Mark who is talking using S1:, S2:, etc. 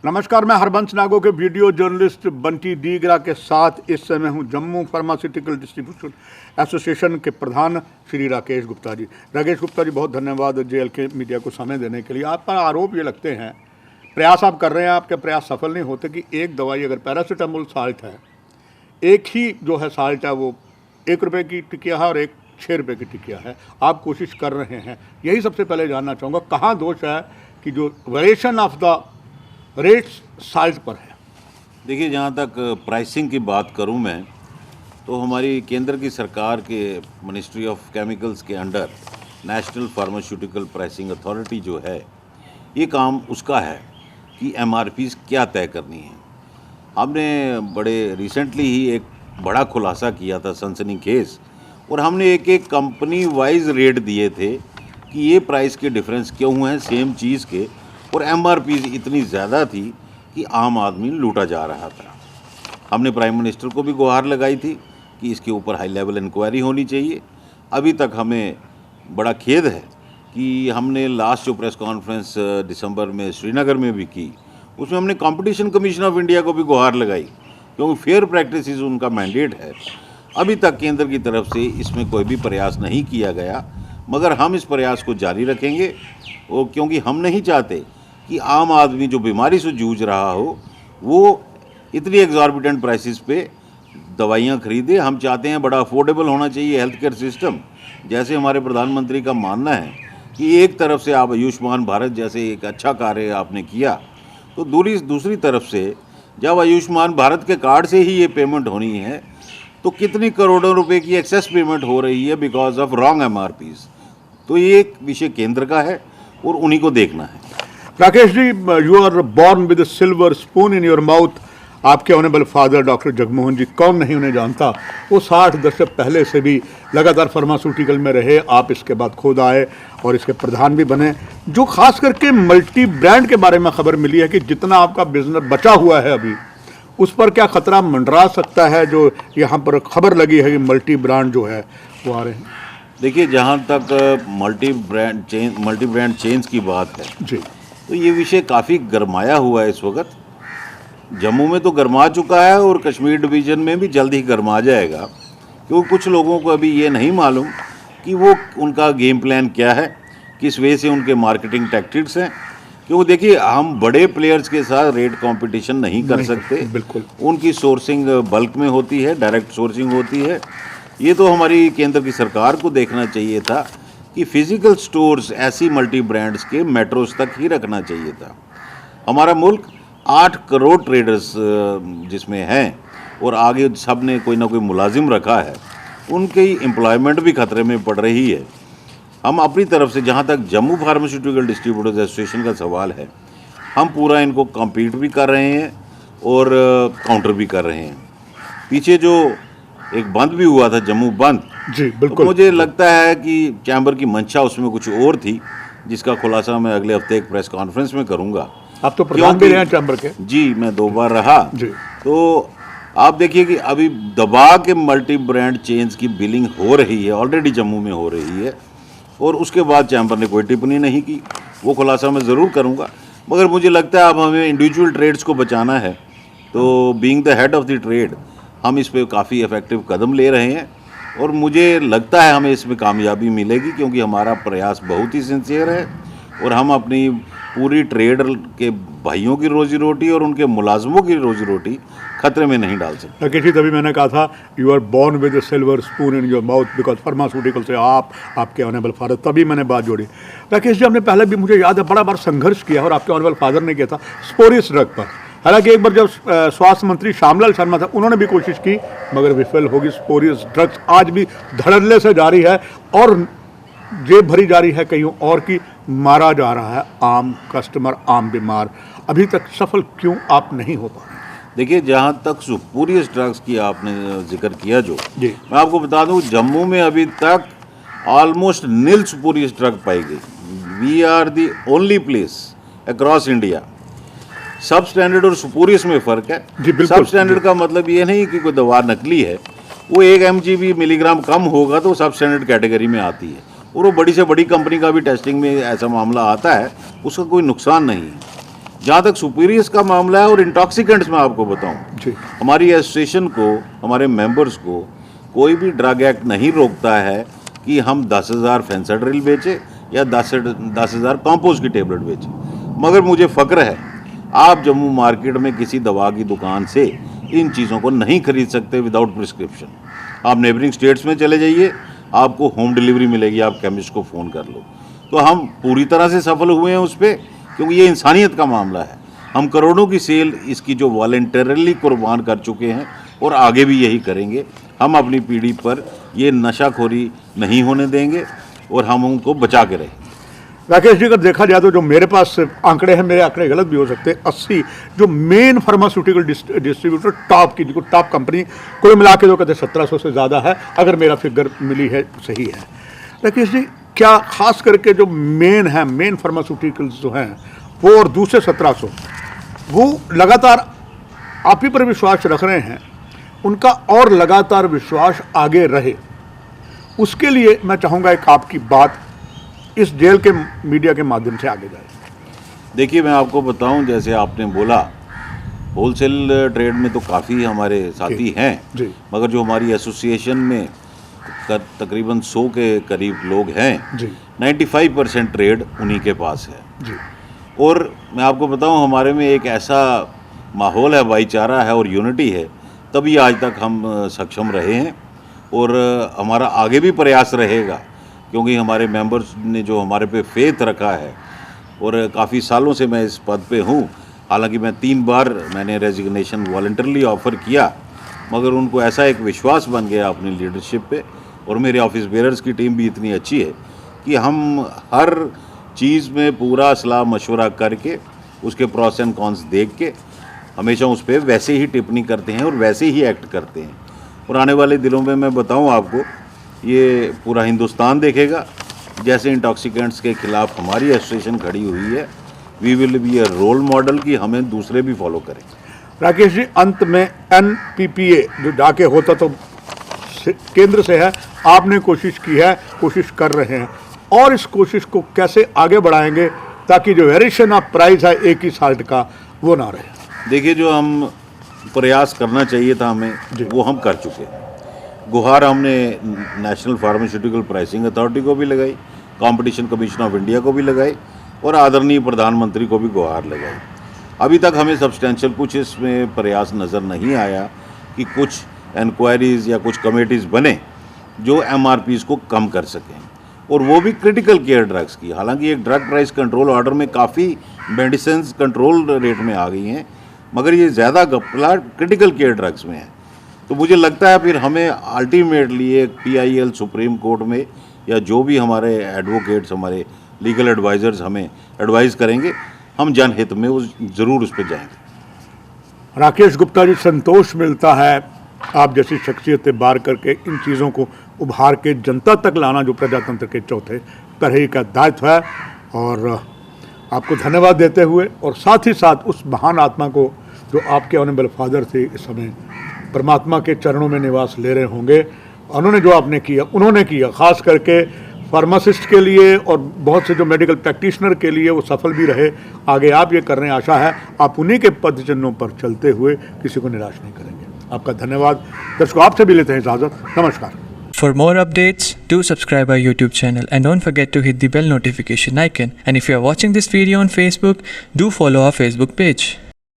S1: नमस्कार, मैं हरबंस नागो के वीडियो जर्नलिस्ट बंटी डीगरा के साथ इस समय हूं जम्मू फार्मास्यूटिकल डिस्ट्रीब्यूशन एसोसिएशन के प्रधान श्री राकेश गुप्ता जी। राकेश गुप्ता जी, बहुत धन्यवाद JLK मीडिया को समय देने के लिए। आप पर आरोप ये लगते हैं, प्रयास आप कर रहे हैं, आपके प्रयास सफल नहीं होते, कि एक दवाई अगर पैरासीटामोल साल्ट है, एक ही जो है साल्ट है वो 1 रुपये की टिकिया है और एक 6 रुपये की टिकिया है। आप कोशिश कर रहे हैं, यही सबसे पहले जानना चाहूँगा, कहाँ दोष है कि जो variation of the rates salt पर है?
S2: देखिए, जहाँ तक प्राइसिंग की बात करूँ मैं, तो हमारी केंद्र की सरकार के मिनिस्ट्री ऑफ केमिकल्स के under national pharmaceutical pricing authority जो है, ये काम उसका है कि MRPs क्या तय करनी है। हमने बड़े रिसेंटली ही एक बड़ा खुलासा किया था, सनसनीखेज, और हमने एक एक कंपनी वाइज रेट दिए थे कि ये प्राइस के डिफरेंस क्यों हैं सेम चीज़ के, और MRPs इतनी ज़्यादा थी कि आम आदमी लूटा जा रहा था। हमने प्राइम मिनिस्टर को भी गुहार लगाई थी कि इसके ऊपर हाई लेवल इंक्वायरी होनी चाहिए। अभी तक हमें बड़ा खेद है कि हमने लास्ट जो प्रेस कॉन्फ्रेंस दिसंबर में श्रीनगर में भी की, उसमें हमने कंपटीशन कमीशन ऑफ इंडिया को भी गुहार लगाई, क्योंकि फेयर प्रैक्टिसेस उनका मैंडेट है। अभी तक केंद्र की तरफ से इसमें कोई भी प्रयास नहीं किया गया, मगर हम इस प्रयास को जारी रखेंगे, और क्योंकि हम नहीं चाहते कि आम आदमी जो बीमारी से जूझ रहा हो वो इतनी एग्जॉर्बिटेंट प्राइसेस पे दवाइयाँ खरीदे। हम चाहते हैं बड़ा अफोर्डेबल होना चाहिए हेल्थ केयर सिस्टम। जैसे हमारे प्रधानमंत्री का मानना है कि एक तरफ से आप आयुष्मान भारत जैसे एक अच्छा कार्य आपने किया, तो दूसरी तरफ से जब आयुष्मान भारत के कार्ड से ही ये पेमेंट होनी है, तो कितनी करोड़ों रुपए की एक्सेस पेमेंट हो रही है बिकॉज ऑफ रॉन्ग MRPs। तो ये एक विषय केंद्र का है और उन्हीं को देखना है।
S1: Rakesh ji, you are born with silver spoon in your mouth. आपके honourable father doctor Jagmohan ji, कौन नहीं उन्हें जानता, वो 60 दशक पहले से भी लगातार फार्मास्यूटिकल में रहे। आप इसके बाद खुद आए और इसके प्रधान भी बने। जो खास करके मल्टी ब्रांड के बारे में खबर मिली है कि जितना आपका बिजनेस बचा हुआ है अभी, उस पर क्या खतरा मंडरा सकता है? जो यहाँ पर खबर लगी है कि मल्टी ब्रांड जो है वो आ रहे हैं।
S2: देखिए, जहाँ तक मल्टी ब्रांड चेन्स की बात है
S1: जी,
S2: तो ये विषय काफ़ी गरमाया हुआ है इस वक्त। जम्मू में तो गरमा चुका है और कश्मीर डिवीज़न में भी जल्द ही गरमा जाएगा, क्योंकि कुछ लोगों को अभी ये नहीं मालूम कि वो उनका गेम प्लान क्या है, किस वे से उनके मार्केटिंग टैक्टिक्स हैं। क्योंकि देखिए, हम बड़े प्लेयर्स के साथ रेट कंपटीशन नहीं कर सकते।
S1: बिल्कुल।
S2: उनकी सोर्सिंग बल्क में होती है, डायरेक्ट सोर्सिंग होती है। ये तो हमारी केंद्र की सरकार को देखना चाहिए था कि फिजिकल स्टोर्स ऐसी मल्टी ब्रांड्स के मेट्रोज तक ही रखना चाहिए था। हमारा मुल्क 8 करोड़ ट्रेडर्स जिसमें हैं, और आगे सब ने कोई ना कोई मुलाजिम रखा है, उनकी एम्प्लॉयमेंट भी खतरे में पड़ रही है। हम अपनी तरफ से, जहाँ तक जम्मू फार्मास्यूटिकल डिस्ट्रीब्यूटर्स एसोसिएशन का सवाल है, हम पूरा इनको कम्पीट भी कर रहे हैं और काउंटर भी कर रहे हैं। पीछे जो एक बंद भी हुआ था, जम्मू बंद,
S1: जी बिल्कुल,
S2: तो मुझे लगता है कि चैम्बर की मंशा उसमें कुछ और थी, जिसका खुलासा मैं अगले हफ्ते एक प्रेस कॉन्फ्रेंस में करूंगा।
S1: आप तो प्रधान भी रहे हैं चैम्बर के।
S2: जी, मैं 2 बार रहा
S1: जी।
S2: तो आप देखिए कि अभी दबा के मल्टी ब्रांड चेन्स की बिलिंग हो रही है, ऑलरेडी जम्मू में हो रही है, और उसके बाद चैम्बर ने कोई टिप्पणी नहीं की। वो खुलासा मैं ज़रूर करूँगा, मगर मुझे लगता है अब हमें इंडिविजुअल ट्रेड्स को बचाना है। तो being the head of the trade, हम इस पे काफ़ी इफेक्टिव कदम ले रहे हैं, और मुझे लगता है हमें इसमें कामयाबी मिलेगी, क्योंकि हमारा प्रयास बहुत ही सिंसियर है, और हम अपनी पूरी ट्रेड के भाइयों की रोजी रोटी और उनके मुलाजमों की रोजी रोटी खतरे में नहीं डाल सकते।
S1: राकेश जी, तभी मैंने कहा था you are born with a silver spoon in your mouth because pharmaceutical से आपके ऑनरेबल फादर, तभी मैंने बात जोड़ी। राकेश जी, हमने पहले भी, मुझे याद है, बड़ा बार संघर्ष किया और आपके ऑनरेबल फादर ने किया था स्पोरियस ड्रग पर। हालांकि एक बार जब स्वास्थ्य मंत्री श्यामलाल शर्मा था, उन्होंने भी कोशिश की, मगर विफल होगी। स्पोरियस ड्रग्स आज भी धड़ल्ले से जारी है और जेब भरी जा रही है कईयों और की, मारा जा रहा है आम कस्टमर, आम बीमार। अभी तक सफल क्यों आप नहीं हो पा रहे?
S2: देखिए, जहाँ तक सुपूरियस ड्रग्स की आपने जिक्र किया, जो
S1: जी,
S2: मैं आपको बता दूँ, जम्मू में अभी तक ऑलमोस्ट नील सुपूरियस ड्रग पाई गई। We are the only place across India. सब स्टैंडर्ड और सुपूरियस में फ़र्क है।
S1: जी बिल्कुल।
S2: सब स्टैंडर्ड का मतलब ये नहीं कि कोई दवा नकली है, वो 1 mg मिलीग्राम कम होगा तो सब स्टैंडर्ड कैटेगरी में आती है, और वो बड़ी से बड़ी कंपनी का भी टेस्टिंग में ऐसा मामला आता है, उसका कोई नुकसान नहीं है। जहाँ तक सुपीरियर्स का मामला है और इंटॉक्सिकेंट्स में आपको बताऊं,
S1: जी
S2: हमारी एसोसिएशन को, हमारे मेंबर्स को कोई भी ड्रग एक्ट नहीं रोकता है कि हम 10,000 फेंसाड्रिल बेचें या 10,000 कॉम्पोज की टेबलेट बेचें। मगर मुझे फ़क्र है, आप जम्मू मार्केट में किसी दवा की दुकान से इन चीज़ों को नहीं खरीद सकते विदाउट प्रिस्क्रिप्शन। आप नेबरिंग स्टेट्स में चले जाइए, आपको होम डिलीवरी मिलेगी, आप केमिस्ट को फ़ोन कर लो। तो हम पूरी तरह से सफल हुए हैं उस पर, क्योंकि ये इंसानियत का मामला है। हम करोड़ों की सेल इसकी जो वॉलंटरली कुर्बान कर चुके हैं और आगे भी यही करेंगे। हम अपनी पीढ़ी पर ये नशाखोरी नहीं होने देंगे और हम उनको बचा के रहेंगे।
S1: राकेश जी, अगर देखा जाए तो जो मेरे पास आंकड़े हैं, मेरे आंकड़े गलत भी हो सकते हैं, 80 जो मेन फार्मास्यूटिकल डिस्ट्रीब्यूटर टॉप की, जो टॉप कंपनी कुल मिला के जो कहते हैं 1700 से ज़्यादा है, अगर मेरा फिगर मिली है सही है। राकेश जी, क्या खास करके जो मेन फार्मास्यूटिकल्स जो हैं वो और दूसरे 1700 वो लगातार आप ही पर विश्वास रख रहे हैं, उनका और लगातार विश्वास आगे रहे, उसके लिए मैं चाहूँगा एक आपकी बात इस जेल के मीडिया के माध्यम से आगे जाए।
S2: देखिए, मैं आपको बताऊं, जैसे आपने बोला, होलसेल ट्रेड में तो काफ़ी हमारे साथी हैं,
S1: जी
S2: मगर जो हमारी एसोसिएशन में तकरीबन 100 के करीब लोग हैं,
S1: जी
S2: 95% ट्रेड उन्हीं के पास है।
S1: जी
S2: और मैं आपको बताऊं, हमारे में एक ऐसा माहौल है, भाईचारा है और यूनिटी है, तभी आज तक हम सक्षम रहे हैं और हमारा आगे भी प्रयास रहेगा, क्योंकि हमारे मेंबर्स ने जो हमारे पे फेथ रखा है और काफ़ी सालों से मैं इस पद पे हूँ। हालांकि मैं 3 बार मैंने रेजिग्नेशन वॉलंटरली ऑफ़र किया, मगर उनको ऐसा एक विश्वास बन गया अपनी लीडरशिप पे, और मेरे ऑफिस बेयरर्स की टीम भी इतनी अच्छी है कि हम हर चीज़ में पूरा सलाह मशवरा करके उसके प्रॉस एंड कॉन्स देख के हमेशा उस पर वैसे ही टिप्पणी करते हैं और वैसे ही एक्ट करते हैं। और आने वाले दिनों में मैं बताऊं आपको, ये पूरा हिंदुस्तान देखेगा जैसे इंटॉक्सिकेंट्स के खिलाफ हमारी एसोसिएशन खड़ी हुई है। We will be a role model कि हमें दूसरे भी फॉलो करें।
S1: राकेश जी, अंत में NPPA जो जाके होता तो केंद्र से है, आपने कोशिश की है, कोशिश कर रहे हैं, और इस कोशिश को कैसे आगे बढ़ाएंगे ताकि जो वेरिएशन ऑफ प्राइस है एक ही साल्ट का वो ना रहे?
S2: देखिए, जो हम प्रयास करना चाहिए था हमें, वो हम कर चुके हैं। गुहार हमने नेशनल फार्मास्यूटिकल प्राइसिंग अथॉरिटी को भी लगाई, कंपटीशन कमीशन ऑफ इंडिया को भी लगाई और आदरणीय प्रधानमंत्री को भी गुहार लगाई। अभी तक हमें सब्सटेंशियल कुछ इसमें प्रयास नज़र नहीं आया कि कुछ इंक्वायरीज़ या कुछ कमेटीज़ बने जो MRPs को कम कर सकें, और वो भी क्रिटिकल केयर ड्रग्स की। हालांकि एक ड्रग प्राइस कंट्रोल ऑर्डर में काफ़ी मेडिसिन कंट्रोल रेट में आ गई हैं, मगर ये ज़्यादा घपला क्रिटिकल केयर ड्रग्स में है। तो मुझे लगता है फिर हमें अल्टीमेटली एक PIL सुप्रीम कोर्ट में, या जो भी हमारे एडवोकेट्स, हमारे लीगल एडवाइज़र्स हमें एडवाइज़ करेंगे, हम जनहित में ज़रूर उस पर जाएंगे।
S1: राकेश गुप्ता जी, संतोष मिलता है आप जैसी शख्सियतें बार करके इन चीज़ों को उभार के जनता तक लाना, जो प्रजातंत्र के चौथे पहरे का दायित्व है। और आपको धन्यवाद देते हुए, और साथ ही साथ उस महान आत्मा को जो आपके ऑनरेबल फादर थे, इस समय परमात्मा के चरणों में निवास ले रहे होंगे, उन्होंने जो आपने किया, उन्होंने किया, ख़ास करके फार्मासिस्ट के लिए और बहुत से जो मेडिकल प्रैक्टिशनर के लिए, वो सफल भी रहे। आगे आप ये कर रहे हैं, आशा है आप उन्हीं के पद चिन्हों पर चलते हुए किसी को निराश नहीं करेंगे। आपका धन्यवाद। दर्शकों, आपसे भी लेते हैं इजाज़त। नमस्कार।
S3: For more updates, do subscribe our YouTube channel and don't forget to hit the bell notification icon. And if you are watching this video on Facebook, do follow our Facebook page.